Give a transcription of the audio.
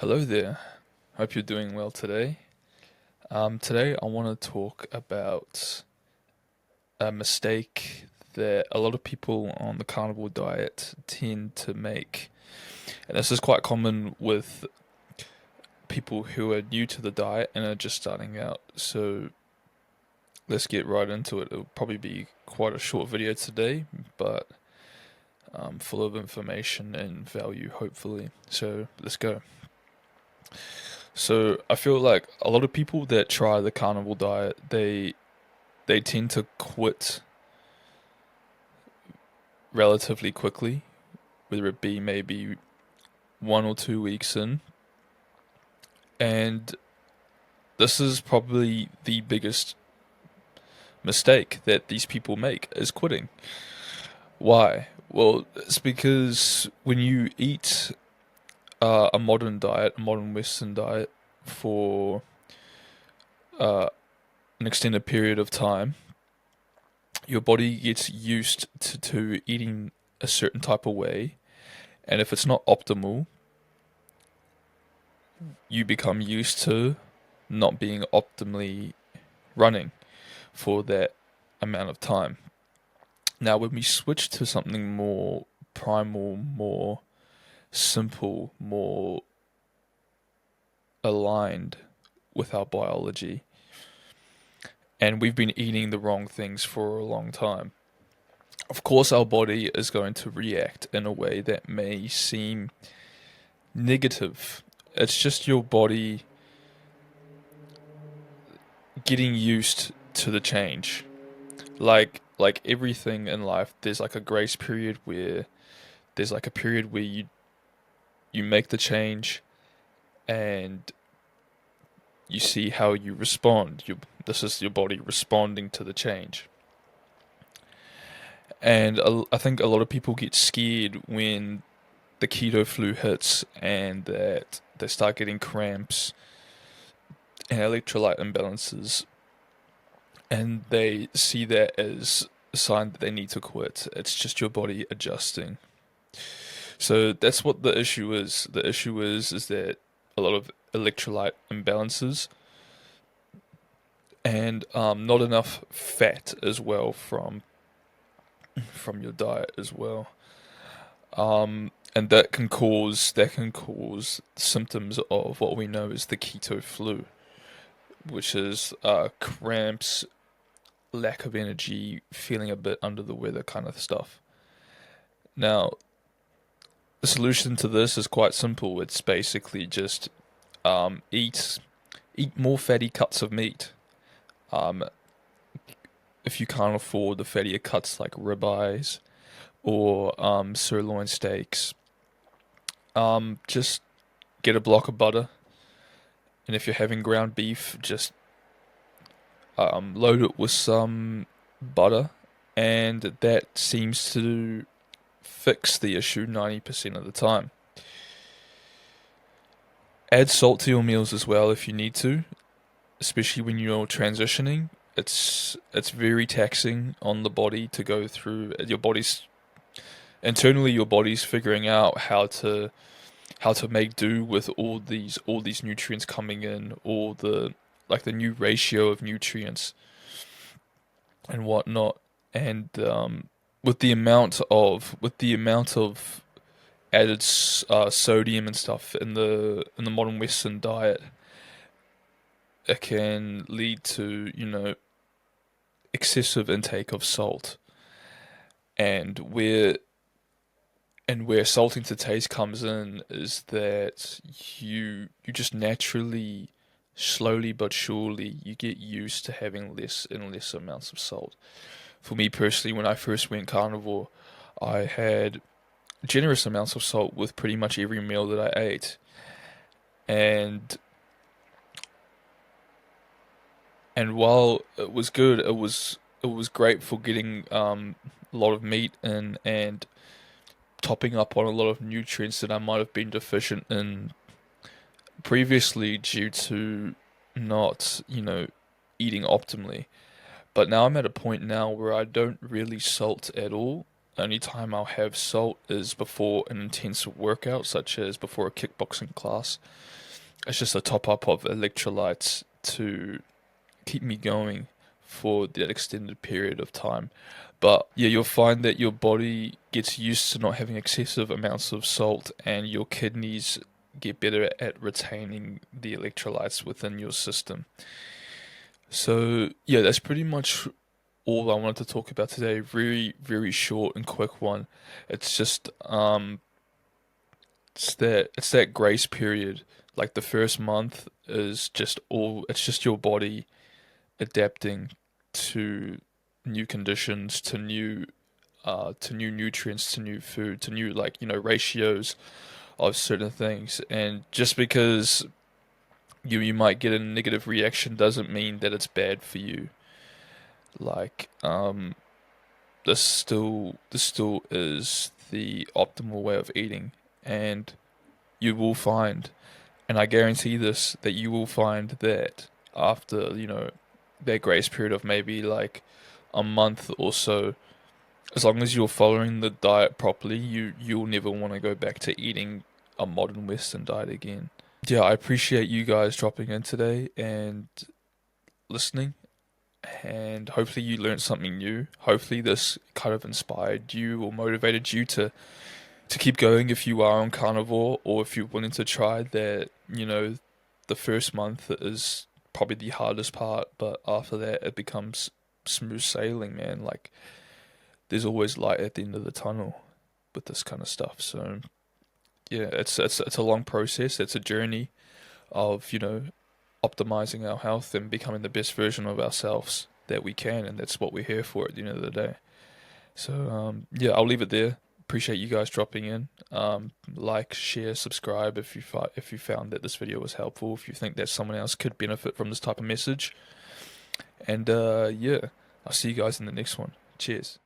Hello there. Hope you're doing well today. Today I want to talk about a mistake that a lot of people on the carnivore diet tend to make. And this is quite common with people who are new to the diet and are just starting out. So let's get right into it. It'll probably be quite a short video today, but full of information and value, hopefully. So let's go. So I feel like a lot of people that try the carnivore diet, they tend to quit relatively quickly, whether it be maybe 1 or 2 weeks in. And this is probably the biggest mistake that these people make is quitting. Why? Well, it's because when you eat a modern diet, a modern Western diet, for uh, an extended period of time, your body gets used to eating a certain type of way, and if it's not optimal, you become used to not being optimally running for that amount of time. Now, when we switch to something more primal, more simple, more aligned with our biology, and we've been eating the wrong things for a long time, of course, our body is going to react in a way that may seem negative. It's just your body getting used to the change. Like everything in life, there's like a grace period where there's like a period where you make the change and you see how you respond. This is your body responding to the change. And I think a lot of people get scared when the keto flu hits and that they start getting cramps and electrolyte imbalances, and they see that as a sign that they need to quit. It's just your body adjusting. So that's what the issue is. The issue is that a lot of electrolyte imbalances and not enough fat as well from your diet as well. And that can cause symptoms of what we know as the keto flu, which is cramps, lack of energy, feeling a bit under the weather kind of stuff. Now, the solution to this is quite simple. It's basically just eat more fatty cuts of meat. Um, if you can't afford the fattier cuts like ribeyes or sirloin steaks, just get a block of butter. And if you're having ground beef, just load it with some butter, and that seems to fix the issue 90% of the time. Add salt to your meals as well if you need to, especially when you're transitioning. It's very taxing on the body to go through. Your body's figuring out how to make do with all these nutrients coming in, all the new ratio of nutrients and whatnot, and with the amount of added sodium and stuff in the modern Western diet, it can lead to excessive intake of salt, and where salting to taste comes in is that you just naturally, slowly but surely, you get used to having less and less amounts of salt. For me personally, when I first went carnivore, I had generous amounts of salt with pretty much every meal that I ate. And and while it was good, it was great for getting a lot of meat in and topping up on a lot of nutrients that I might have been deficient in previously due to not, eating optimally. But now I'm at a point now where I don't really salt at all. only time I'll have salt is before an intense workout, such as before a kickboxing class. It's just a top up of electrolytes to keep me going for that extended period of time. But yeah, you'll find that your body gets used to not having excessive amounts of salt, and your kidneys get better at retaining the electrolytes within your system. So yeah, that's pretty much all I wanted to talk about today. Very, very short and quick one. It's just it's that grace period. Like the first month is just all it's just your body adapting to new conditions, to new nutrients, to new food, to new, like, ratios of certain things. And just because you might get a negative reaction doesn't mean that it's bad for you. Like, this still is the optimal way of eating, and you will find, and I guarantee this, that you will find that after, that grace period of maybe like a month or so, as long as you're following the diet properly, you'll never want to go back to eating a modern Western diet again. Yeah, I appreciate you guys dropping in today and listening, and hopefully you learned something new. Hopefully this kind of inspired you or motivated you to keep going if you are on carnivore, or if you're willing to try that. The first month is probably the hardest part, but after that it becomes smooth sailing, man. Like, there's always light at the end of the tunnel with this kind of stuff. So yeah, it's a long process. It's a journey of, optimizing our health and becoming the best version of ourselves that we can, and that's what we're here for at the end of the day. So yeah, I'll leave it there. Appreciate you guys dropping in. Like, share, subscribe if you found that this video was helpful. If you think that someone else could benefit from this type of message, and yeah, I'll see you guys in the next one. Cheers.